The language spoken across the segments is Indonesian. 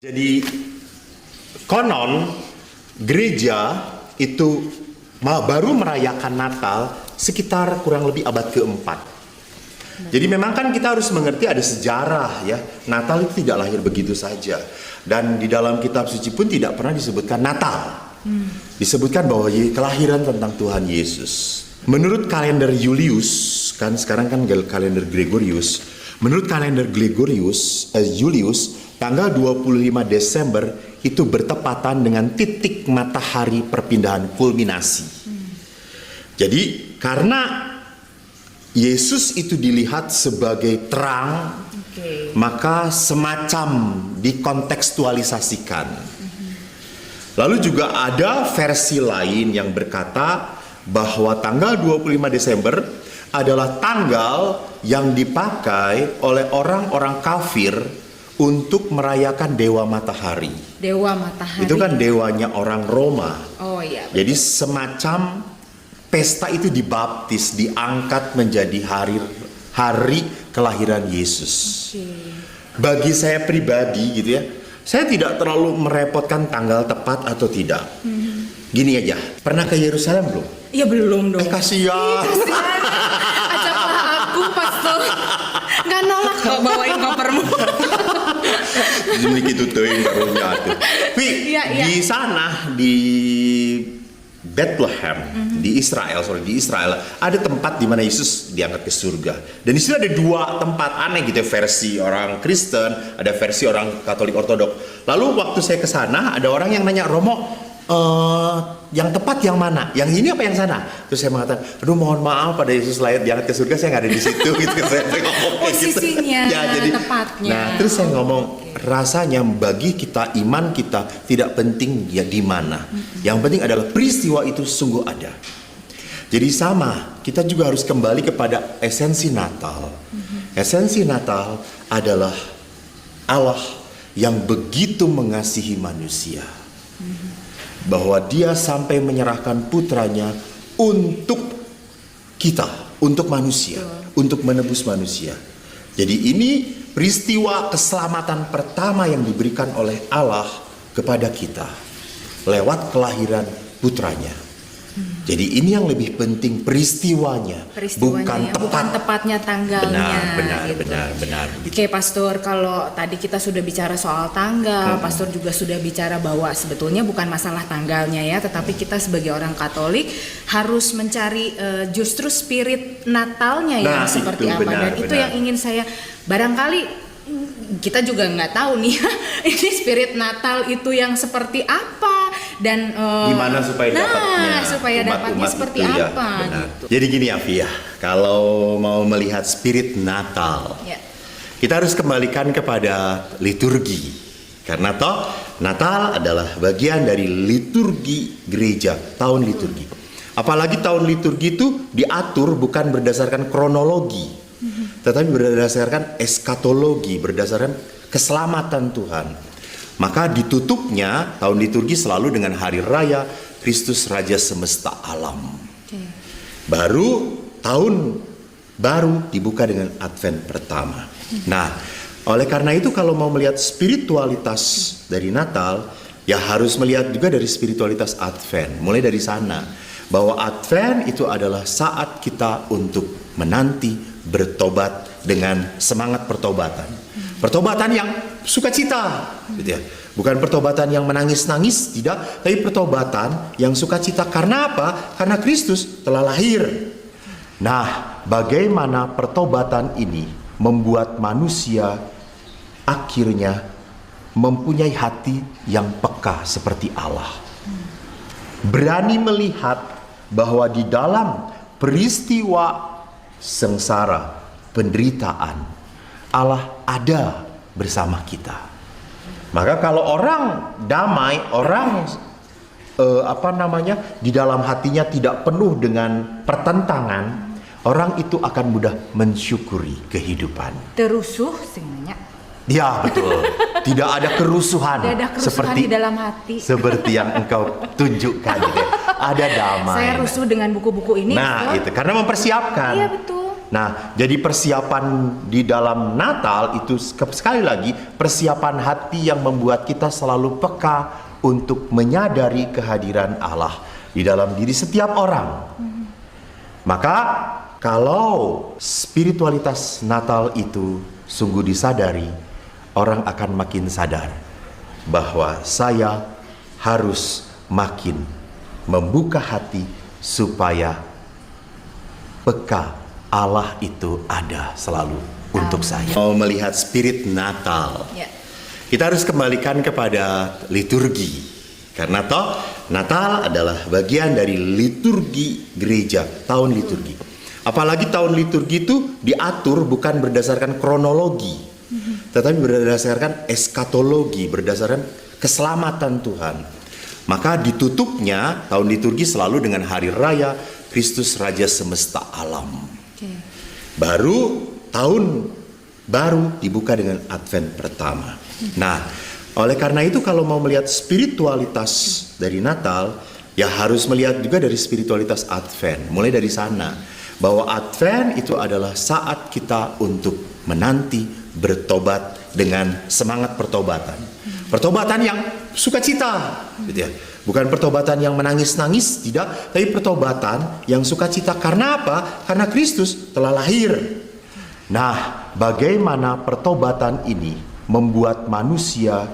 Jadi konon gereja itu baru merayakan Natal sekitar kurang lebih abad keempat. Jadi memang kan kita harus mengerti ada sejarah ya. Natal itu tidak lahir begitu saja. Dan di dalam kitab suci pun tidak pernah disebutkan Natal. Disebutkan bahwa kelahiran tentang Tuhan Yesus. Menurut kalender Julius, kan sekarang kan kalender Gregorius. Menurut kalender Julius, tanggal 25 Desember itu bertepatan dengan titik matahari perpindahan kulminasi. Jadi karena Yesus itu dilihat sebagai terang, maka semacam dikontekstualisasikan. Lalu juga ada versi lain yang berkata bahwa tanggal 25 Desember adalah tanggal yang dipakai oleh orang-orang kafir untuk merayakan Dewa Matahari. Dewa Matahari. Itu kan dewanya orang Roma. Oh iya. Jadi semacam pesta itu dibaptis, diangkat menjadi hari kelahiran Yesus. Bagi saya pribadi gitu ya, saya tidak terlalu merepotkan tanggal tepat atau tidak. Gini aja, pernah ke Yerusalem belum? Iya belum dong. Kasihan. Ajaklah aku pastor. Nggak nolak kok bawain kopermu. Jadi gitu tuh yang barunya tuh. Tapi di sana di Bethlehem, di Israel ada tempat di mana Yesus diangkat ke surga. Dan di situ ada dua tempat aneh gitu, versi orang Kristen, ada versi orang Katolik Ortodok. Lalu waktu saya ke sana, ada orang yang nanya, Romo, yang tepat yang mana? Yang ini apa yang sana? Terus saya mengatakan, aduh mohon maaf, pada Yesus lahir diangkat ke surga saya nggak ada di situ gitu. Saya ngomong posisinya gitu. Ya, jadi, tepatnya. Nah terus saya ngomong, rasanya bagi kita, iman kita tidak penting ya di mana. Yang penting adalah peristiwa itu sungguh ada. Jadi sama, kita juga harus kembali kepada esensi Natal. Esensi Natal adalah Allah yang begitu mengasihi manusia. Bahwa dia sampai menyerahkan putranya untuk kita, untuk manusia, untuk menebus manusia. Jadi ini peristiwa keselamatan pertama yang diberikan oleh Allah kepada kita lewat kelahiran putranya. Jadi ini yang lebih penting peristiwanya bukan tepatnya tanggalnya. Benar. Oke, Pastor, kalau tadi kita sudah bicara soal tanggal, Pastor juga sudah bicara bahwa sebetulnya bukan masalah tanggalnya ya, tetapi kita sebagai orang Katolik harus mencari justru spirit Natalnya yang seperti apa. Dan itu yang ingin saya barangkali kita juga nggak tahu nih ini spirit Natal itu yang seperti apa dan gimana supaya dapatnya seperti apa gitu. Jadi gini Afia, kalau mau melihat spirit Natal kita harus kembalikan kepada liturgi, karena toh Natal adalah bagian dari liturgi gereja, tahun liturgi. Apalagi tahun liturgi itu diatur bukan berdasarkan kronologi, tetapi berdasarkan eskatologi, berdasarkan keselamatan Tuhan. Maka ditutupnya tahun liturgi selalu dengan hari raya Kristus Raja Semesta Alam. Baru tahun baru dibuka dengan Advent pertama. Nah, oleh karena itu kalau mau melihat spiritualitas dari Natal, ya harus melihat juga dari spiritualitas Advent. Mulai dari sana, bahwa Advent itu adalah saat kita untuk menanti bertobat dengan semangat pertobatan. Pertobatan yang sukacita, gitu ya. Bukan pertobatan yang menangis-nangis, tidak, tapi pertobatan yang sukacita. Karena apa? Karena Kristus telah lahir. Nah, bagaimana pertobatan ini membuat manusia akhirnya mempunyai hati yang peka seperti Allah. Berani melihat bahwa di dalam peristiwa sengsara, penderitaan, Allah ada bersama kita. Maka kalau orang damai, orang di dalam hatinya tidak penuh dengan pertentangan, orang itu akan mudah mensyukuri kehidupan. Terusuh semuanya. Ya betul. Tidak ada kerusuhan. Tidak ada kerusuhan seperti di dalam hati. Seperti yang engkau tunjukkan gitu. Ada damai. Saya rusuh dengan buku-buku ini. Nah, itu karena mempersiapkan. Iya betul. Nah, jadi persiapan di dalam Natal itu sekali lagi persiapan hati yang membuat kita selalu peka untuk menyadari kehadiran Allah di dalam diri setiap orang. Maka kalau spiritualitas Natal itu sungguh disadari, orang akan makin sadar bahwa saya harus makin membuka hati supaya peka Allah itu ada selalu untuk saya. Mau melihat spirit Natal, kita harus kembalikan kepada liturgi. Karena toh Natal adalah bagian dari liturgi gereja, tahun liturgi. Apalagi tahun liturgi itu diatur bukan berdasarkan kronologi, tetapi berdasarkan eskatologi, berdasarkan keselamatan Tuhan. Maka ditutupnya tahun liturgi selalu dengan hari raya Kristus Raja Semesta Alam. Baru tahun baru dibuka dengan Advent pertama. Nah, oleh karena itu kalau mau melihat spiritualitas dari Natal, ya harus melihat juga dari spiritualitas Advent. Mulai dari sana, bahwa Advent itu adalah saat kita untuk menanti bertobat dengan semangat pertobatan. Pertobatan yang sukacita, gitu ya. Bukan pertobatan yang menangis-nangis, tidak, tapi pertobatan yang sukacita. Karena apa? Karena Kristus telah lahir. Nah, bagaimana pertobatan ini membuat manusia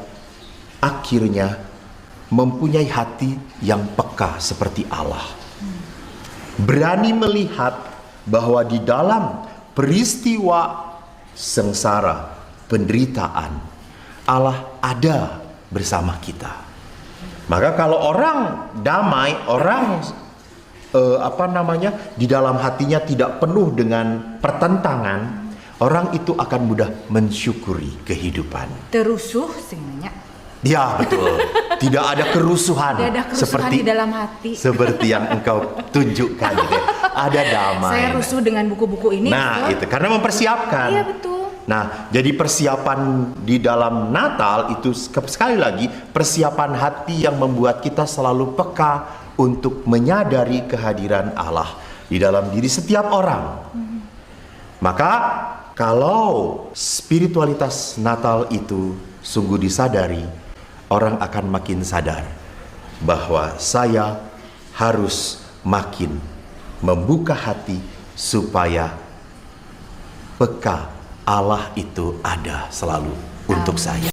akhirnya mempunyai hati yang peka seperti Allah. Berani melihat bahwa di dalam peristiwa sengsara, penderitaan, Allah ada bersama kita. Maka kalau orang damai, orang di dalam hatinya tidak penuh dengan pertentangan, orang itu akan mudah mensyukuri kehidupan. Terusuh sebenarnya. Ya, betul. Tidak ada kerusuhan. Tidak ada kerusuhan seperti di dalam hati. Seperti yang engkau tunjukkan, gitu ya. Ada damai. Saya rusuh dengan buku-buku ini. Nah, itu karena mempersiapkan. Iya, betul. Nah, jadi persiapan di dalam Natal itu sekali lagi persiapan hati yang membuat kita selalu peka untuk menyadari kehadiran Allah di dalam diri setiap orang. Maka kalau spiritualitas Natal itu sungguh disadari, orang akan makin sadar bahwa saya harus makin membuka hati supaya peka Allah itu ada selalu untuk saya.